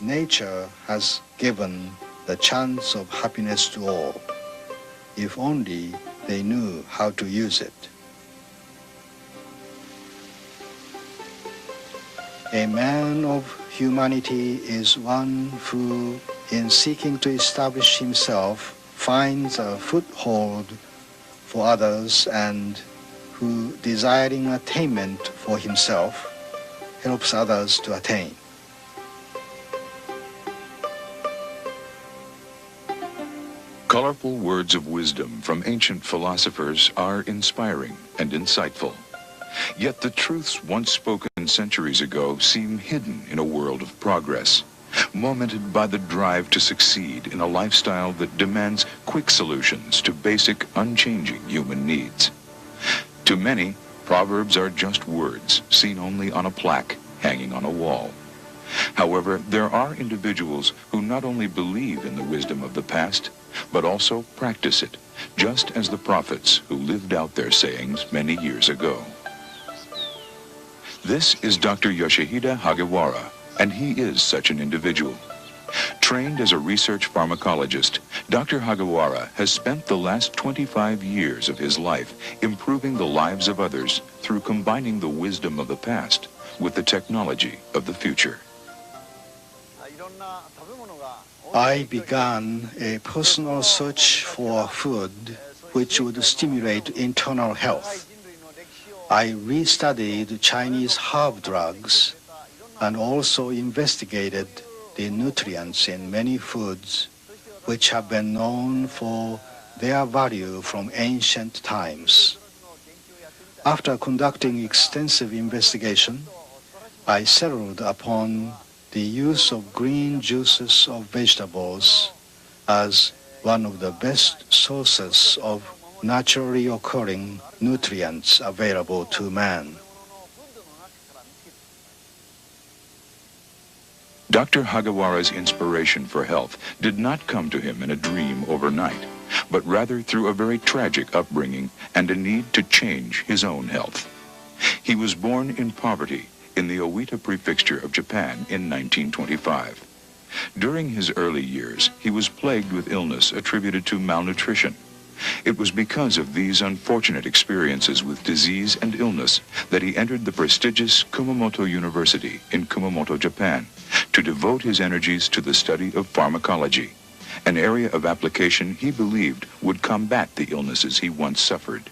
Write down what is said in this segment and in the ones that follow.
nature has given the chance of happiness to all, if only they knew how to use it. A man of humanity is one who, in seeking to establish himself, finds a foothold for others and who, desiring attainment for himself, helps others to attain. Colorful words of wisdom from ancient philosophers are inspiring and insightful. Yet the truths once spoken centuries ago seem hidden in a world of progress, momented by the drive to succeed in a lifestyle that demands quick solutions to basic, unchanging human needs. To many, proverbs are just words seen only on a plaque hanging on a wall. However, there are individuals who not only believe in the wisdom of the past, but also practice it, just as the prophets who lived out their sayings many years ago. This is Dr. Yoshihide Hagiwara, and he is such an individual. Trained as a research pharmacologist, Dr. Hagiwara has spent the last 25 years of his life improving the lives of others through combining the wisdom of the past with the technology of the future. I began a personal search for food which would stimulate internal health. I restudied Chinese herb drugs and also investigated the nutrients in many foods which have been known for their value from ancient times. After conducting extensive investigation, I settled upon the use of green juices of vegetables as one of the best sources of naturally occurring nutrients available to man. Dr. Hagiwara's inspiration for health did not come to him in a dream overnight, but rather through a very tragic upbringing and a need to change his own health. He was born in poverty in the Owita prefecture of Japan in 1925. During his early years, he was plagued with illness attributed to malnutrition. It was because of these unfortunate experiences with disease and illness that he entered the prestigious Kumamoto University in Kumamoto, Japan, to devote his energies to the study of pharmacology, an area of application he believed would combat the illnesses he once suffered.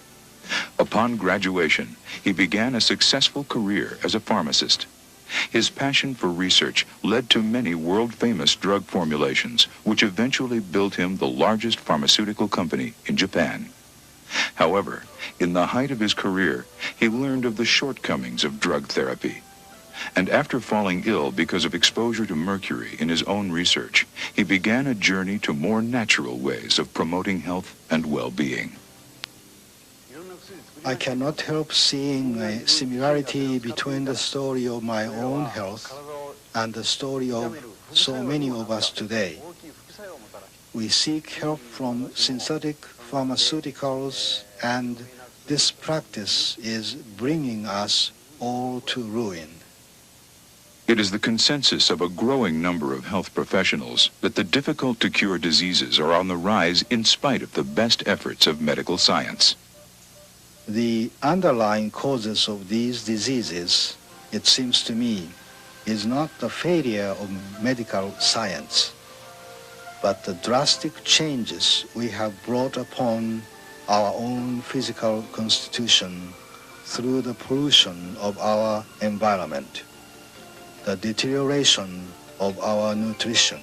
Upon graduation, he began a successful career as a pharmacist. His passion for research led to many world-famous drug formulations, which eventually built him the largest pharmaceutical company in Japan. However, in the height of his career, he learned of the shortcomings of drug therapy. And after falling ill because of exposure to mercury in his own research, he began a journey to more natural ways of promoting health and well-being. I cannot help seeing a similarity between the story of my own health and the story of so many of us today. We seek help from synthetic pharmaceuticals, and this practice is bringing us all to ruin. It is the consensus of a growing number of health professionals that the difficult-to-cure diseases are on the rise in spite of the best efforts of medical science. The underlying causes of these diseases, it seems to me, is not the failure of medical science, but the drastic changes we have brought upon our own physical constitution through the pollution of our environment, the deterioration of our nutrition,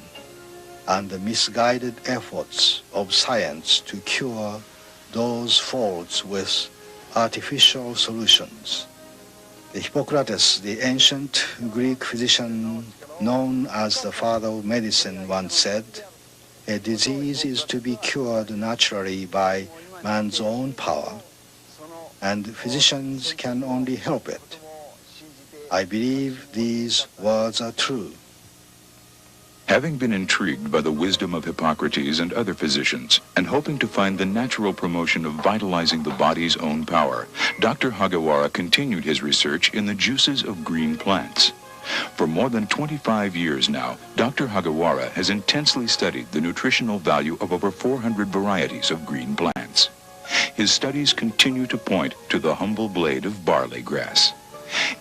and the misguided efforts of science to cure those faults with artificial solutions. Hippocrates, the ancient Greek physician known as the father of medicine, once said, "A disease is to be cured naturally by man's own power, and physicians can only help it." I believe these words are true. Having been intrigued by the wisdom of Hippocrates and other physicians, and hoping to find the natural promotion of vitalizing the body's own power, Dr. Hagiwara continued his research in the juices of green plants. For more than 25 years now, Dr. Hagiwara has intensely studied the nutritional value of over 400 varieties of green plants. His studies continue to point to the humble blade of barley grass.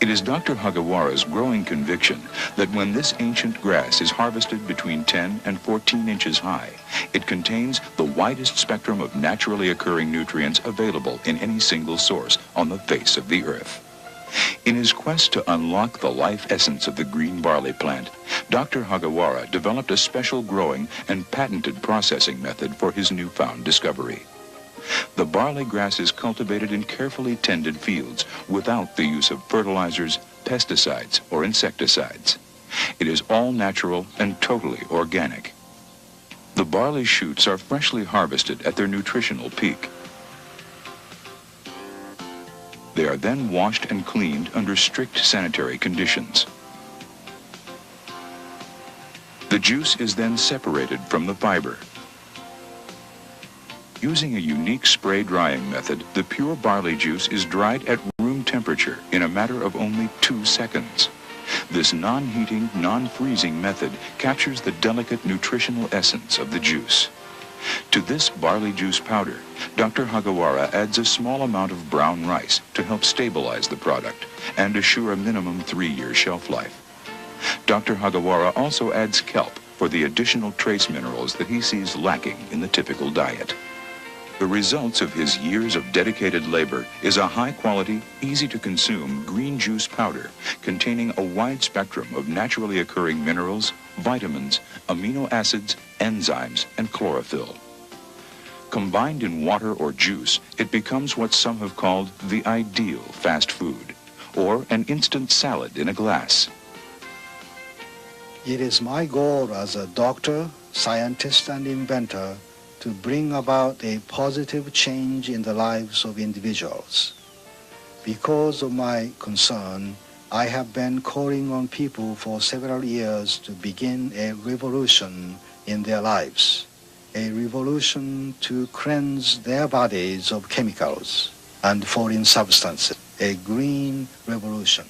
It is Dr. Hagiwara's growing conviction that when this ancient grass is harvested between 10 and 14 inches high, it contains the widest spectrum of naturally occurring nutrients available in any single source on the face of the earth. In his quest to unlock the life essence of the green barley plant, Dr. Hagiwara developed a special growing and patented processing method for his newfound discovery. The barley grass is cultivated in carefully tended fields without the use of fertilizers, pesticides, or insecticides. It is all natural and totally organic. The barley shoots are freshly harvested at their nutritional peak. They are then washed and cleaned under strict sanitary conditions. The juice is then separated from the fiber. Using a unique spray drying method, the pure barley juice is dried at room temperature in a matter of only 2 seconds. This non-heating, non-freezing method captures the delicate nutritional essence of the juice. To this barley juice powder, Dr. Hagiwara adds a small amount of brown rice to help stabilize the product and assure a minimum 3-year shelf life. Dr. Hagiwara also adds kelp for the additional trace minerals that he sees lacking in the typical diet. The results of his years of dedicated labor is a high-quality, easy-to-consume green juice powder containing a wide spectrum of naturally occurring minerals, vitamins, amino acids, enzymes, and chlorophyll. Combined in water or juice, it becomes what some have called the ideal fast food, or an instant salad in a glass. It is my goal as a doctor, scientist, and inventor to bring about a positive change in the lives of individuals. Because of my concern, I have been calling on people for several years to begin a revolution in their lives, a revolution to cleanse their bodies of chemicals and foreign substances, a green revolution.